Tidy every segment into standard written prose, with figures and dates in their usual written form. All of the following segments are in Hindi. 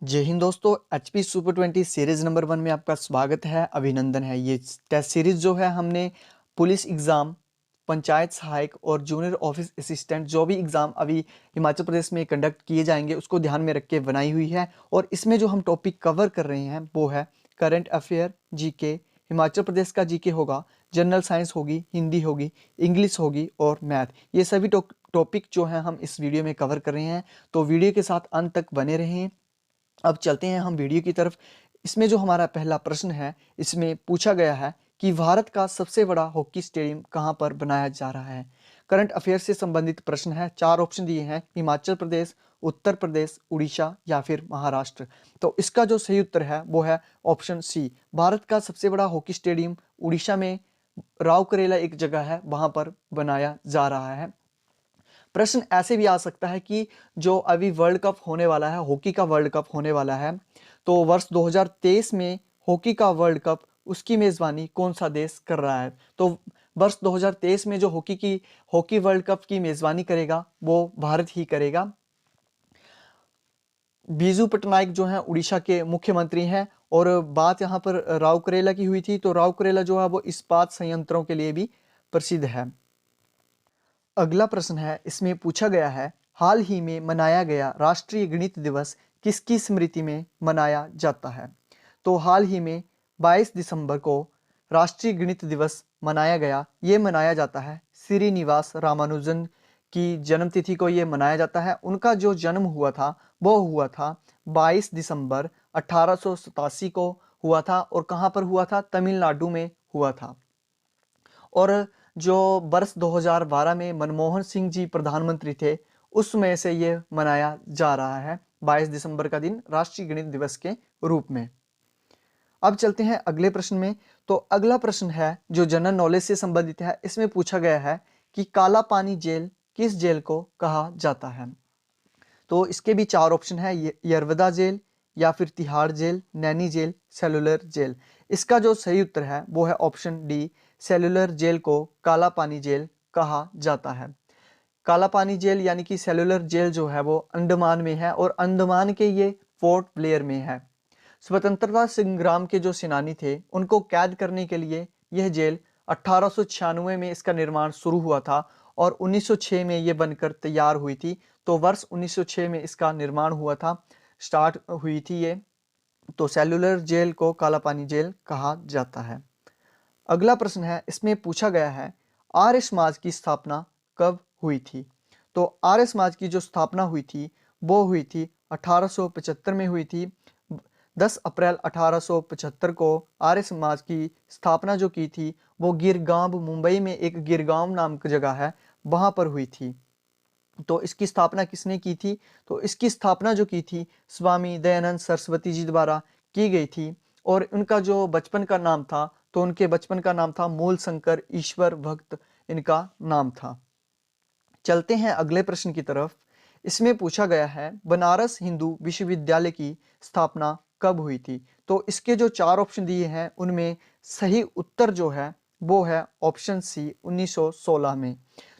जय हिंद दोस्तों। एचपी सुपर 20 सीरीज नंबर 1 में आपका स्वागत है, अभिनंदन है। ये टेस्ट सीरीज जो है हमने पुलिस एग्ज़ाम, पंचायत सहायक और जूनियर ऑफिस असिस्टेंट जो भी एग्ज़ाम अभी हिमाचल प्रदेश में कंडक्ट किए जाएंगे उसको ध्यान में रख के बनाई हुई है। और इसमें जो हम टॉपिक कवर कर रहे हैं वो है current affair, GK, Himachal Pradesh का जीके होगा, जनरल साइंस होगी, हिंदी होगी, इंग्लिश होगी और मैथ। ये सभी टॉपिक जो हैं हम इस वीडियो में कवर कर रहे हैं, तो वीडियो के साथ अंत तक बने रहें। अब चलते हैं हम वीडियो की तरफ। इसमें जो हमारा पहला प्रश्न है, इसमें पूछा गया है कि भारत का सबसे बड़ा हॉकी स्टेडियम कहाँ पर बनाया जा रहा है। करंट अफेयर से संबंधित प्रश्न है। 4 ऑप्शन दिए हैं, हिमाचल प्रदेश, उत्तर प्रदेश, उड़ीसा या फिर महाराष्ट्र। तो इसका जो सही उत्तर है वो है ऑप्शन सी। भारत का सबसे बड़ा हॉकी स्टेडियम उड़ीसा में राउरकेला एक जगह है, वहां पर बनाया जा रहा है। प्रश्न ऐसे भी आ सकता है कि जो अभी वर्ल्ड कप होने वाला है, हॉकी का वर्ल्ड कप होने वाला है, तो वर्ष 2023 में हॉकी का वर्ल्ड कप उसकी मेज़बानी कौन सा देश कर रहा है। तो वर्ष 2023 में जो हॉकी वर्ल्ड कप की मेज़बानी करेगा वो भारत ही करेगा। बीजू पटनायक जो हैं उड़ीसा के मुख्यमंत्री हैं। और बात यहाँ पर राउरकेला की हुई थी, तो राउरकेला जो है वो इस्पात संयंत्रों के लिए भी प्रसिद्ध है। अगला प्रश्न है, इसमें पूछा गया है हाल ही में मनाया गया राष्ट्रीय गणित दिवस किसकी स्मृति में मनाया जाता है। तो हाल ही में 22 दिसंबर को राष्ट्रीय गणित दिवस मनाया गया। ये मनाया जाता है श्रीनिवास रामानुजन की जन्मतिथि को ये मनाया जाता है। उनका जो जन्म हुआ था वो हुआ था 22 दिसंबर 1887 को हुआ था। और कहाँ पर हुआ था? तमिलनाडु में हुआ था। और जो वर्ष 2012 में मनमोहन सिंह जी प्रधानमंत्री थे, उसमें से ये मनाया जा रहा है 22 दिसंबर का दिन राष्ट्रीय गणित दिवस के रूप में। अब चलते हैं अगले प्रश्न में। तो अगला प्रश्न है जो जनरल नॉलेज से संबंधित है। इसमें पूछा गया है कि काला पानी जेल किस जेल को कहा जाता है। तो इसके भी 4 ऑप्शन है, यरवदा जेल या फिर Tihar jail, Naini jail, cellular jail. इसका जो सही उत्तर है वो है ऑप्शन डी, सेलुलर जेल को काला पानी जेल कहा जाता है। काला पानी जेल यानी कि सेलुलर जेल जो है वो अंडमान में है, और अंडमान के ये पोर्ट ब्लेयर में है। स्वतंत्रता संग्राम के जो सेनानी थे उनको कैद करने के लिए यह जेल 1896 में इसका निर्माण शुरू हुआ था और 1906 में ये बनकर तैयार हुई थी। तो वर्ष 1906 में इसका निर्माण हुआ था, स्टार्ट हुई थी ये। तो सेलुलर जेल को काला पानी जेल कहा जाता है। अगला प्रश्न है, इसमें पूछा गया है आर्य समाज की स्थापना कब हुई थी। तो आर्य समाज की जो स्थापना हुई थी वो हुई थी 1875 में हुई थी। 10 अप्रैल 1875 को आर्य समाज की स्थापना जो की थी वो गिरगांव, मुंबई में एक गिरगांव नाम की जगह है, वहां पर हुई थी। तो इसकी स्थापना किसने की थी? तो इसकी स्थापना जो की थी स्वामी दयानंद सरस्वती जी द्वारा की गई थी। और उनका जो बचपन का नाम था, तो उनके बचपन का नाम था मूल शंकर ईश्वर भक्त, इनका नाम था। चलते हैं अगले प्रश्न की तरफ। इसमें पूछा गया है बनारस हिंदू विश्वविद्यालय की स्थापना कब हुई थी। तो इसके जो 4 ऑप्शन दिए हैं उनमें सही उत्तर जो है वो है ऑप्शन सी, 1916 में।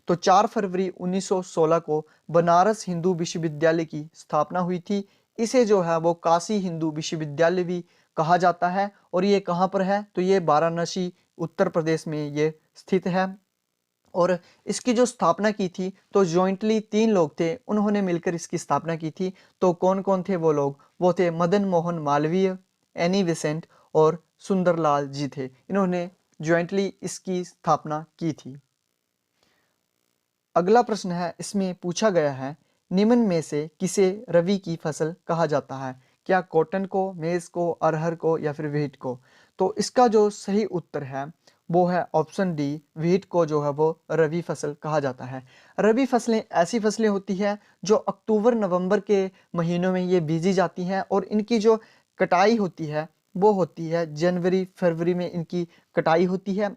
तो 4 फरवरी 1916 को बनारस हिंदू विश्वविद्यालय की स्थापना हुई थी। इसे जो है वो काशी हिंदू विश्वविद्यालय भी कहा जाता है। और ये कहाँ पर है? तो ये वाराणसी, उत्तर प्रदेश में ये स्थित है। और इसकी जो स्थापना की थी तो जॉइंटली 3 लोग थे, उन्होंने मिलकर इसकी स्थापना की थी। तो कौन कौन थे वो लोग? वो थे मदन मोहन मालवीय, एनी बेसेंट और सुंदरलाल जी थे। इन्होंने जॉइंटली इसकी स्थापना की थी। अगला प्रश्न है, इसमें पूछा गया है निम्न में से किसे रबी की फसल कहा जाता है। क्या कॉटन को, मेज को, अरहर को या फिर व्हीट को? तो इसका जो सही उत्तर है वो है ऑप्शन डी, व्हीट को जो है वो रबी फसल कहा जाता है। रबी फसलें ऐसी फसलें होती हैं जो अक्टूबर नवंबर के महीनों में ये बीजी जाती हैं, और इनकी जो कटाई होती है वो होती है जनवरी फरवरी में इनकी कटाई होती है।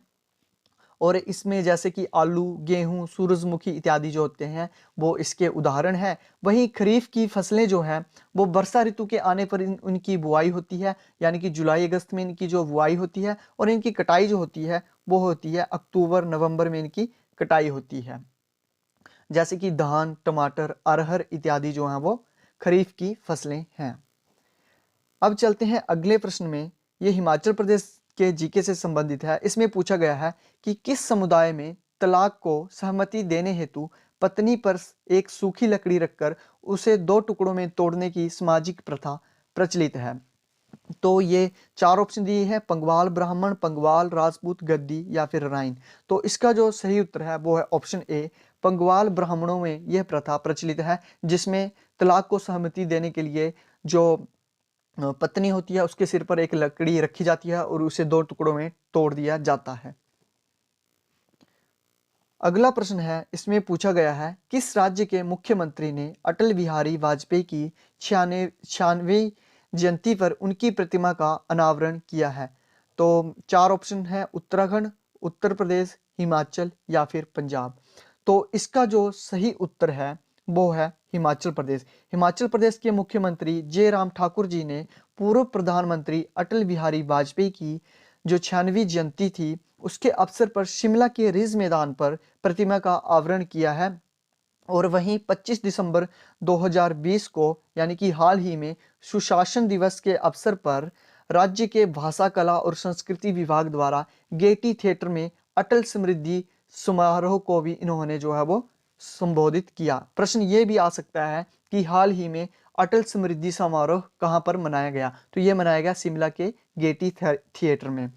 और इसमें जैसे कि आलू, गेहूं, सूरजमुखी इत्यादि जो होते हैं वो इसके उदाहरण हैं। वहीं खरीफ की फसलें जो हैं वो वर्षा ऋतु के आने पर उनकी बुआई होती है, यानी कि जुलाई अगस्त में इनकी जो बुआई होती है, और इनकी कटाई जो होती है वो होती है अक्टूबर नवंबर में इनकी कटाई होती है। जैसे कि धान, टमाटर, अरहर इत्यादि जो हैं वो खरीफ की फसलें हैं। अब चलते हैं अगले प्रश्न में। ये हिमाचल प्रदेश के जीके से संबंधित है। इसमें पूछा गया है कि किस समुदाय में तलाक को सहमति देने हेतु पत्नी पर एक सूखी लकड़ी रखकर उसे 2 टुकड़ों में तोड़ने की सामाजिक प्रथा प्रचलित है। तो ये 4 ऑप्शन दिए हैं, पंगवाल ब्राह्मण, पंगवाल राजपूत, गद्दी या फिर राइन। तो इसका जो सही उत्तर है वो है ऑप्शन ए, पंगवाल ब्राह्मणों में यह प्रथा प्रचलित है, जिसमें तलाक को सहमति देने के लिए जो पत्नी होती है उसके सिर पर एक लकड़ी रखी जाती है और उसे 2 टुकड़ों में तोड़ दिया जाता है। अगला प्रश्न है, इसमें पूछा गया है किस राज्य के मुख्यमंत्री ने अटल बिहारी वाजपेयी की 96वीं जयंती पर उनकी प्रतिमा का अनावरण किया है। तो 4 ऑप्शन है, उत्तराखंड, उत्तर प्रदेश, हिमाचल या फिर पंजाब। तो इसका जो सही उत्तर है वो है हिमाचल प्रदेश। हिमाचल प्रदेश के मुख्यमंत्री जयराम ठाकुर जी ने पूर्व प्रधानमंत्री अटल बिहारी वाजपेयी की जो 96वीं जयंती थी उसके अवसर पर शिमला के रिज मैदान पर प्रतिमा का आवरण किया है। और वहीं 25 दिसंबर 2020 को यानी कि हाल ही में सुशासन दिवस के अवसर पर राज्य के भाषा कला और संस्कृति विभाग द्वारा गेटी थिएटर में अटल समृद्धि समारोह को भी इन्होंने जो है वो संबोधित किया। प्रश्न ये भी आ सकता है कि हाल ही में अटल समृद्धि समारोह कहाँ पर मनाया गया, तो ये मनाया गया शिमला के गेटी थिएटर में।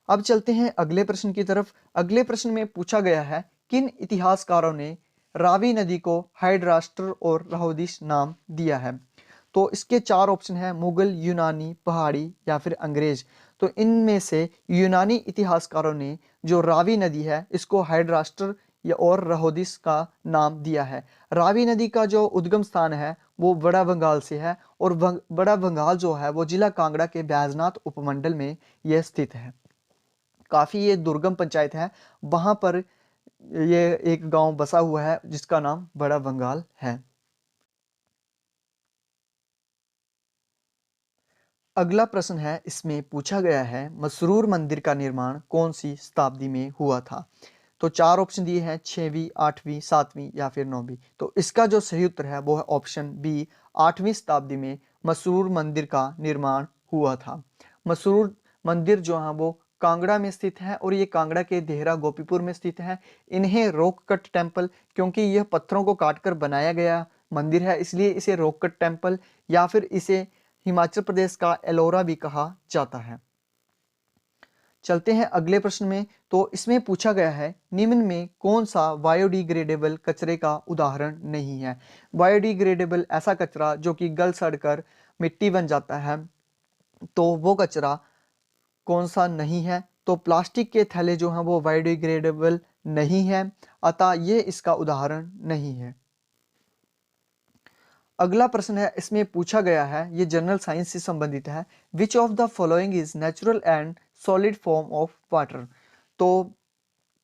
अब चलते हैं अगले प्रश्न की तरफ। अगले प्रश्न में पूछा गया है किन इतिहासकारों ने रावी नदी को हाइड्रास्टर और राहोदिस नाम दिया है। तो इसके 4 ऑप्शन हैं, मुगल, यूनानी, पहाड़ी या फिर अंग्रेज। तो इनमें से यूनानी इतिहासकारों ने जो रावी नदी है इसको हाइड्रास्टर या और राहोदिस का नाम दिया है। रावी नदी का जो उद्गम स्थान है वो बड़ा बंगाल से है और बड़ा बंगाल जो है वो जिला कांगड़ा के बैजनाथ उपमंडल में यह स्थित है। काफ़ी ये दुर्गम पंचायत है, वहाँ पर ये एक गांव बसा हुआ है जिसका नाम बड़ा बंगाल है। अगला प्रश्न है, इसमें पूछा गया है मसरूर मंदिर का निर्माण कौन सी शताब्दी में हुआ था। तो 4 ऑप्शन दिए हैं, 6वीं, 8वीं, 7वीं या फिर 9वीं। तो इसका जो सही उत्तर है वो है ऑप्शन बी, 8वीं शताब्दी में मसरूर मंदिर का निर्माण हुआ था। मसरूर मंदिर जो है वो कांगड़ा में स्थित है और ये कांगड़ा के देहरा गोपीपुर में स्थित है। इन्हें रॉक कट टेम्पल, क्योंकि यह पत्थरों को काटकर बनाया गया मंदिर है इसलिए इसे रॉक कट टेम्पल या फिर इसे हिमाचल प्रदेश का एलोरा भी कहा जाता है। चलते हैं अगले प्रश्न में। तो इसमें पूछा गया है निम्न में कौन सा बायोडिग्रेडेबल कचरे का उदाहरण नहीं है। बायोडिग्रेडेबल ऐसा कचरा जो कि गल सड़कर मिट्टी बन जाता है, तो वो कचरा कौन सा नहीं है। तो प्लास्टिक के थैले जो हैं वो बायोडिग्रेडेबल नहीं है, अतः ये इसका उदाहरण नहीं है। अगला प्रश्न है, इसमें पूछा गया है, ये जनरल साइंस से संबंधित है, which of the following is natural and solid form of water. तो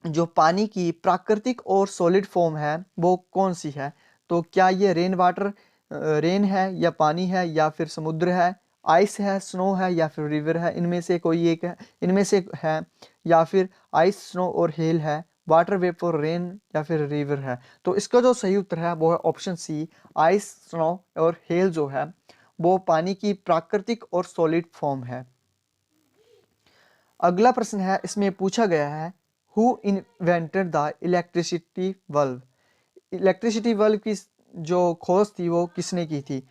जो पानी की प्राकृतिक और सॉलिड फॉर्म है वो कौन सी है। तो क्या ये रेन वाटर, रेन है या पानी है या फिर समुद्र है, आइस है, स्नो है या फिर रिवर है, इनमें से कोई एक है, इनमें से है, या फिर आइस, स्नो और हेल है, वाटर वेपर, रेन या फिर रिवर है। तो इसका जो सही उत्तर है वो है ऑप्शन सी, आइस, स्नो और हेल जो है वो पानी की प्राकृतिक और सॉलिड फॉर्म है। अगला प्रश्न है, इसमें पूछा गया है who invented the electricity bulb. Electricity bulb की जो खोज थी वो किसने की थी।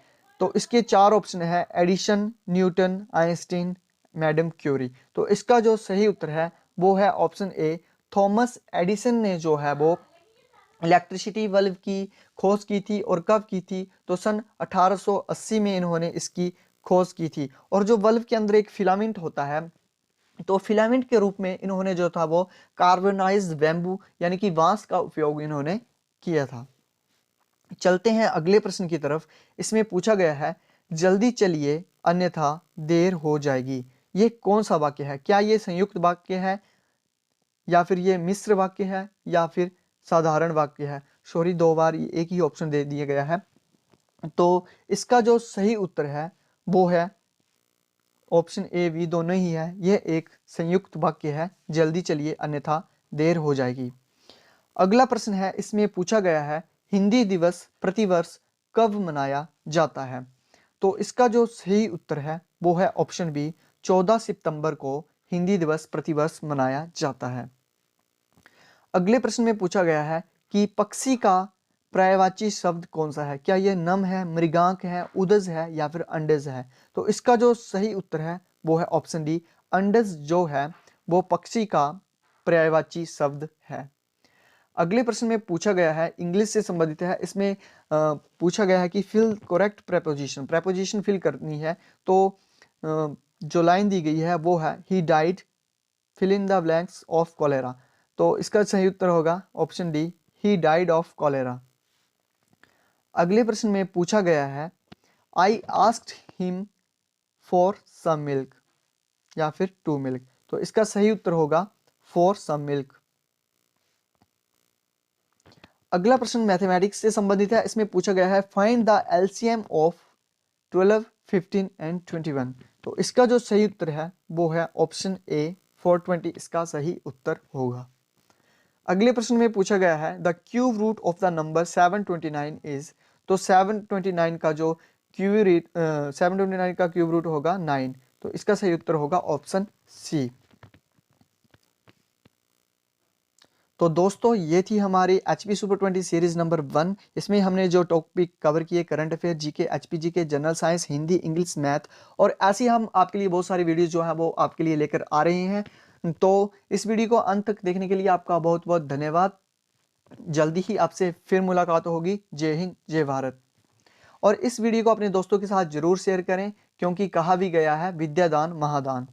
तो इसके 4 ऑप्शन है, Edison, Newton, Einstein, madam Curie. तो इसका जो सही उत्तर है वो है ऑप्शन ए, थॉमस एडिसन ने जो है वो इलेक्ट्रिसिटी बल्ब की खोज की थी। और कब की थी, तो सन 1880 में इन्होंने इसकी खोज की थी। और जो बल्ब के अंदर एक फिलामेंट होता है, तो फिलामेंट के रूप में इन्होंने जो था वो कार्बोनाइज्ड बैम्बू यानी कि बांस का उपयोग इन्होंने किया था। चलते हैं अगले प्रश्न की तरफ। इसमें पूछा गया है जल्दी चलिए अन्यथा देर हो जाएगी, ये कौन सा वाक्य है। क्या ये संयुक्त वाक्य है या फिर ये मिश्र वाक्य है या फिर साधारण वाक्य है। सॉरी, 2 बार एक ही ऑप्शन दे दिया गया है। तो इसका जो सही उत्तर है वो है ऑप्शन ए, बी दोनों ही है। यह एक संयुक्त वाक्य है, जल्दी चलिए अन्यथा देर हो जाएगी। अगला प्रश्न है, इसमें पूछा गया है हिंदी दिवस प्रतिवर्ष कब मनाया जाता है। तो इसका जो सही उत्तर है वो है ऑप्शन बी, 14 सितंबर को हिंदी दिवस प्रतिवर्ष मनाया जाता है। अगले प्रश्न में पूछा गया है कि पक्षी का पर्यायवाची शब्द कौन सा है? क्या यह नम है, मृगांक है, उदज है या फिर अंडज है? तो इसका जो सही उत्तर है वो है ऑप्शन डी, अंडज जो है वो पक्षी का पर्यायवाची शब्द है। अगले प्रश्न में पूछा गया है, इंग्लिश से संबंधित है, इसमें पूछा गया है कि fill correct preposition, preposition fill करनी है। तो जो लाइन दी गई है वो है he died fill in the blanks of cholera. तो इसका सही उत्तर होगा option D, he died of cholera. अगले प्रश्न में पूछा गया है I asked him for some milk या फिर टू मिल्क। तो इसका सही उत्तर होगा फॉर सम मिल्क। अगला प्रश्न मैथमेटिक्स से संबंधित है, इसमें पूछा गया है find the LCM of 12, 15 and 21। तो इसका जो सही उत्तर है वो है ऑप्शन ए, 420 इसका सही उत्तर होगा। अगले प्रश्न में पूछा गया है the cube root of the number 729 is. तो 729 का जो क्यूब रूट होगा 9। तो इसका सही उत्तर होगा ऑप्शन सी। तो दोस्तों ये थी हमारी एचपी सुपर 20 सीरीज नंबर 1। इसमें हमने जो टॉपिक कवर किए current affair, GK, HP GK, general science, Hindi, English, math, और ऐसे हम आपके लिए बहुत सारी वीडियोस जो है वो आपके लिए लेकर आ रहे हैं। तो इस वीडियो को अंत तक देखने के लिए आपका बहुत बहुत धन्यवाद। जल्दी ही आपसे फिर मुलाकात होगी। जय हिंद, जय भारत। और इस वीडियो को अपने दोस्तों के साथ जरूर शेयर करें, क्योंकि कहा भी गया है विद्यादान महादान।